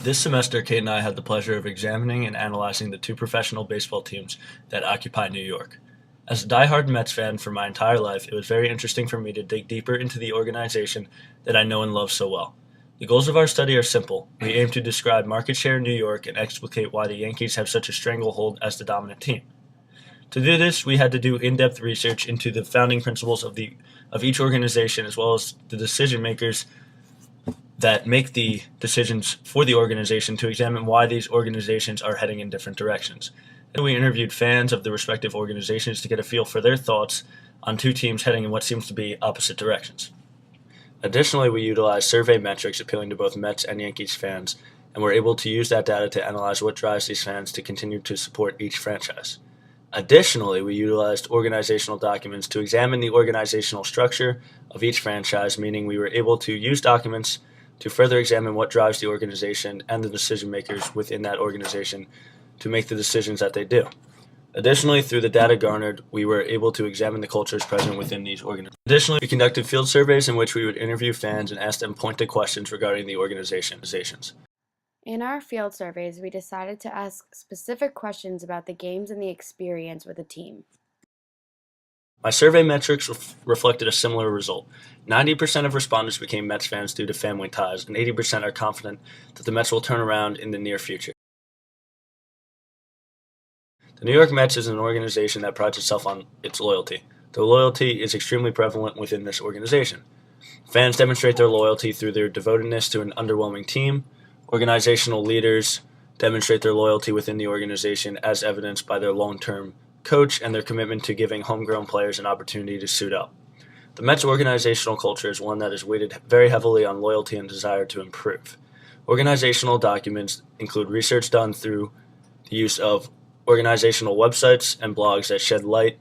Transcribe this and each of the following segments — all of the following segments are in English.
This semester, Kate and I had the pleasure of examining and analyzing the two professional baseball teams that occupy New York. As a diehard Mets fan for my entire life, it was very interesting for me to dig deeper into the organization that I know and love so well. The goals of our study are simple. We aim to describe market share in New York and explicate why the Yankees have such a stranglehold as the dominant team. To do this, we had to do in-depth research into the founding principles of each organization, as well as the decision makers that make the decisions for the organization, to examine why these organizations are heading in different directions. And we interviewed fans of the respective organizations to get a feel for their thoughts on two teams heading in what seems to be opposite directions. Additionally, we utilized survey metrics appealing to both Mets and Yankees fans, and were able to use that data to analyze what drives these fans to continue to support each franchise. Additionally, we utilized organizational documents to examine the organizational structure of each franchise, meaning we were able to use documents to further examine what drives the organization and the decision makers within that organization to make the decisions that they do. Additionally, through the data garnered, we were able to examine the cultures present within these organizations. Additionally, we conducted field surveys in which we would interview fans and ask them pointed questions regarding the organizations. In our field surveys, we decided to ask specific questions about the games and the experience with the team. My survey metrics reflected a similar result. 90% of respondents became Mets fans due to family ties, and 80% are confident that the Mets will turn around in the near future. The New York Mets is an organization that prides itself on its loyalty. The loyalty is extremely prevalent within this organization. Fans demonstrate their loyalty through their devotedness to an underwhelming team. Organizational leaders demonstrate their loyalty within the organization as evidenced by their long-term coach and their commitment to giving homegrown players an opportunity to suit up. The Mets organizational culture is one that is weighted very heavily on loyalty and desire to improve. Organizational documents include research done through the use of organizational websites and blogs that shed light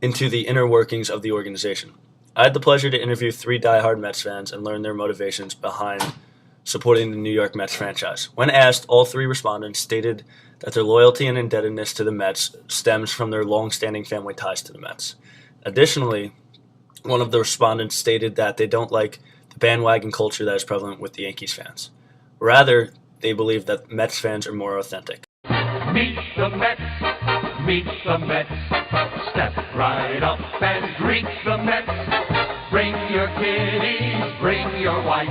into the inner workings of the organization. I had the pleasure to interview 3 diehard Mets fans and learn their motivations behind supporting the New York Mets franchise. When asked, all 3 respondents stated that their loyalty and indebtedness to the Mets stems from their long-standing family ties to the Mets. Additionally, one of the respondents stated that they don't like the bandwagon culture that is prevalent with the Yankees fans. Rather, they believe that Mets fans are more authentic. Meet the Mets, meet the Mets. Step right up and greet the Mets. Bring your kiddies, bring your wife.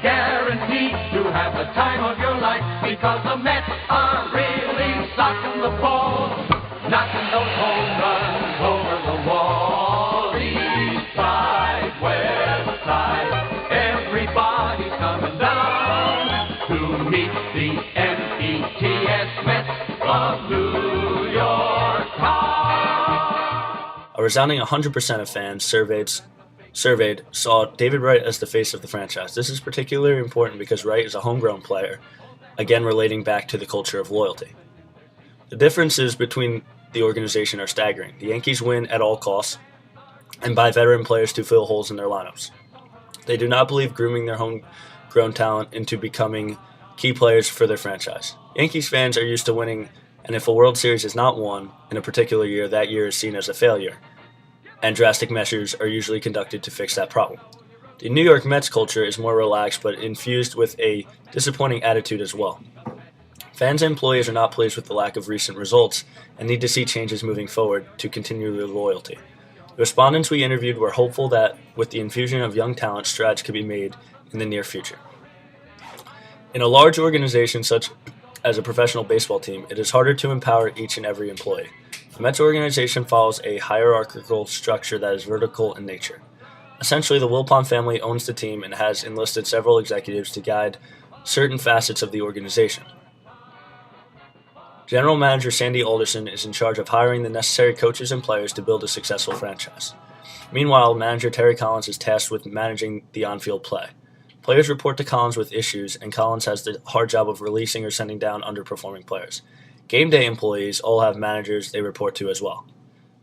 Guaranteed to have the time of your life, because the Mets are really socking the ball, knocking those home runs over the wall. East side, west side, everybody's coming down to meet the Mets, Mets of New York town. A resounding 100% of fans surveyed saw David Wright as the face of the franchise. This is particularly important because Wright is a homegrown player, again relating back to the culture of loyalty. The differences between the organization are staggering. The Yankees win at all costs and buy veteran players to fill holes in their lineups. They do not believe grooming their homegrown talent into becoming key players for their franchise. Yankees fans are used to winning, and if a World Series is not won in a particular year, that year is seen as a failure, and drastic measures are usually conducted to fix that problem. The New York Mets culture is more relaxed but infused with a disappointing attitude as well. Fans and employees are not pleased with the lack of recent results and need to see changes moving forward to continue their loyalty. The respondents we interviewed were hopeful that with the infusion of young talent, strides could be made in the near future. In a large organization such as a professional baseball team, it is harder to empower each and every employee. The Mets organization follows a hierarchical structure that is vertical in nature. Essentially, the Wilpon family owns the team and has enlisted several executives to guide certain facets of the organization. General Manager Sandy Alderson is in charge of hiring the necessary coaches and players to build a successful franchise. Meanwhile, Manager Terry Collins is tasked with managing the on-field play. Players report to Collins with issues, and Collins has the hard job of releasing or sending down underperforming players. Game day employees all have managers they report to as well.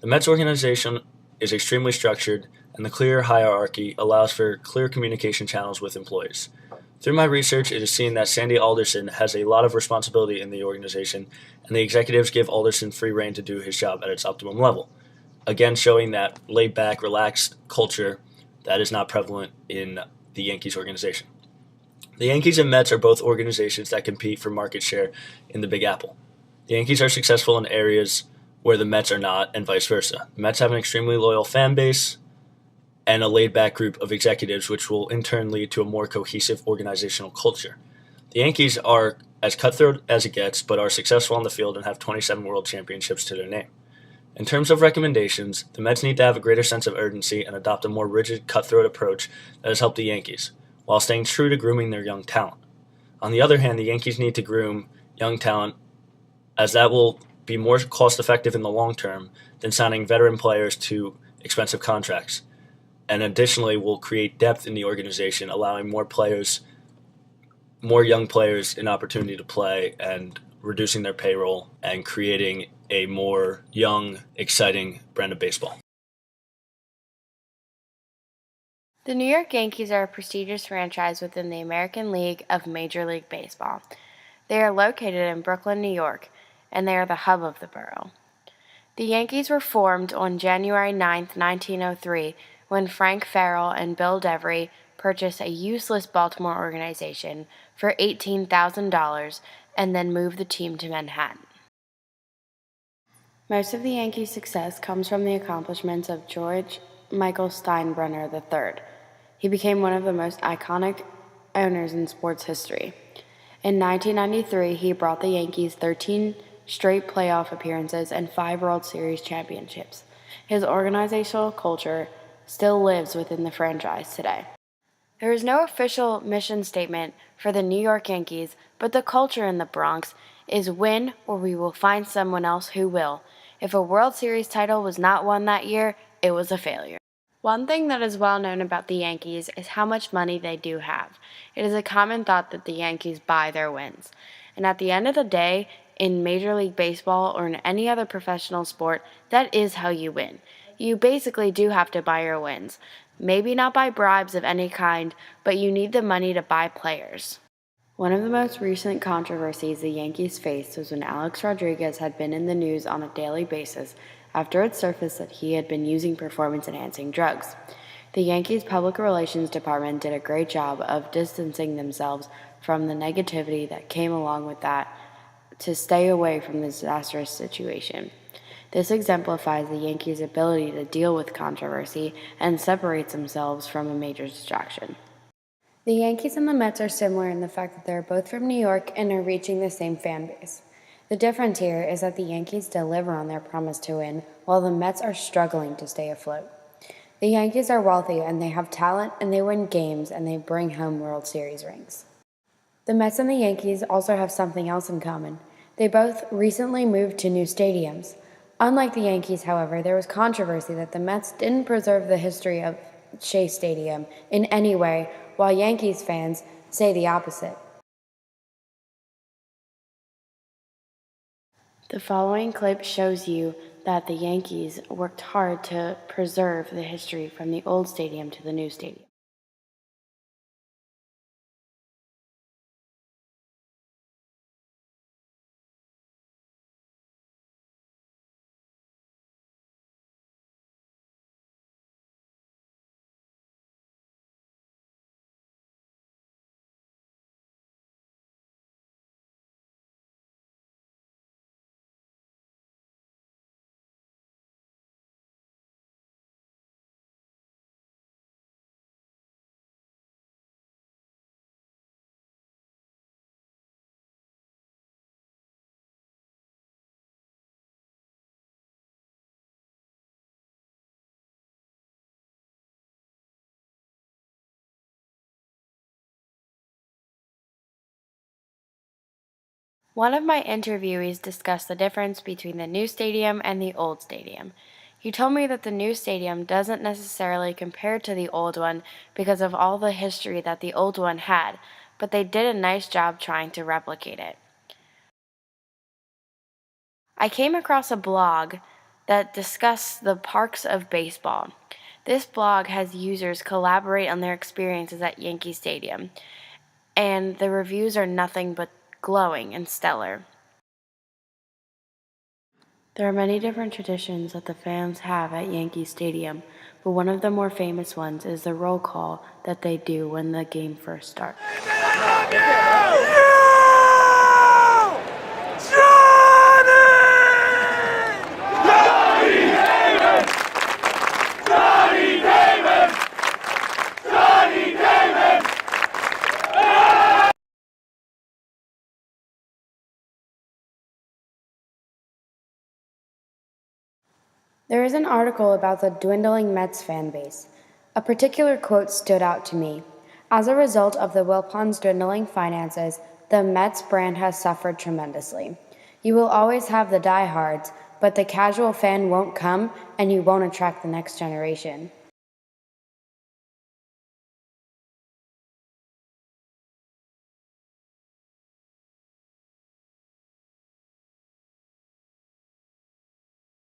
The Mets organization is extremely structured, and the clear hierarchy allows for clear communication channels with employees. Through my research, it is seen that Sandy Alderson has a lot of responsibility in the organization, and the executives give Alderson free rein to do his job at its optimum level, again showing that laid-back, relaxed culture that is not prevalent in the Yankees organization. The Yankees and Mets are both organizations that compete for market share in the Big Apple. The Yankees are successful in areas where the Mets are not, and vice versa. The Mets have an extremely loyal fan base and a laid-back group of executives, which will in turn lead to a more cohesive organizational culture. The Yankees are as cutthroat as it gets, but are successful on the field and have 27 World Championships to their name. In terms of recommendations, the Mets need to have a greater sense of urgency and adopt a more rigid, cutthroat approach that has helped the Yankees, while staying true to grooming their young talent. On the other hand, the Yankees need to groom young talent, as that will be more cost-effective in the long term than signing veteran players to expensive contracts, and additionally will create depth in the organization, allowing more young players an opportunity to play and reducing their payroll and creating a more young, exciting brand of baseball. The New York Yankees are a prestigious franchise within the American League of Major League Baseball. They are located in Brooklyn, New York, and they are the hub of the borough. The Yankees were formed on January 9, 1903, when Frank Farrell and Bill Devery purchased a useless Baltimore organization for $18,000 and then moved the team to Manhattan. Most of the Yankees' success comes from the accomplishments of George Michael Steinbrenner III. He became one of the most iconic owners in sports history. In 1993, he brought the Yankees 13 straight playoff appearances and 5 World Series championships. His organizational culture still lives within the franchise today. There is no official mission statement for the New York Yankees, but the culture in the Bronx is win or we will find someone else who will. If a World Series title was not won that year, it was a failure. One thing that is well known about the Yankees is how much money they do have. It is a common thought that the Yankees buy their wins. And at the end of the day, in Major League Baseball or in any other professional sport, that is how you win. You basically do have to buy your wins. Maybe not by bribes of any kind, but you need the money to buy players. One of the most recent controversies the Yankees faced was when Alex Rodriguez had been in the news on a daily basis after it surfaced that he had been using performance-enhancing drugs. The Yankees' public relations department did a great job of distancing themselves from the negativity that came along with that to stay away from the disastrous situation. This exemplifies the Yankees' ability to deal with controversy and separates themselves from a major distraction. The Yankees and the Mets are similar in the fact that they're both from New York and are reaching the same fan base. The difference here is that the Yankees deliver on their promise to win, while the Mets are struggling to stay afloat. The Yankees are wealthy and they have talent and they win games and they bring home World Series rings. The Mets and the Yankees also have something else in common. They both recently moved to new stadiums. Unlike the Yankees, however, there was controversy that the Mets didn't preserve the history of Shea Stadium in any way, while Yankees fans say the opposite. The following clip shows you that the Yankees worked hard to preserve the history from the old stadium to the new stadium. One of my interviewees discussed the difference between the new stadium and the old stadium. He told me that the new stadium doesn't necessarily compare to the old one because of all the history that the old one had, but they did a nice job trying to replicate it. I came across a blog that discussed the parks of baseball. This blog has users collaborate on their experiences at Yankee Stadium, and the reviews are nothing but glowing and stellar. There are many different traditions that the fans have at Yankee Stadium, but one of the more famous ones is the roll call that they do when the game first starts. There is an article about the dwindling Mets fan base. A particular quote stood out to me. As a result of the Wilpons' dwindling finances, the Mets brand has suffered tremendously. You will always have the diehards, but the casual fan won't come and you won't attract the next generation.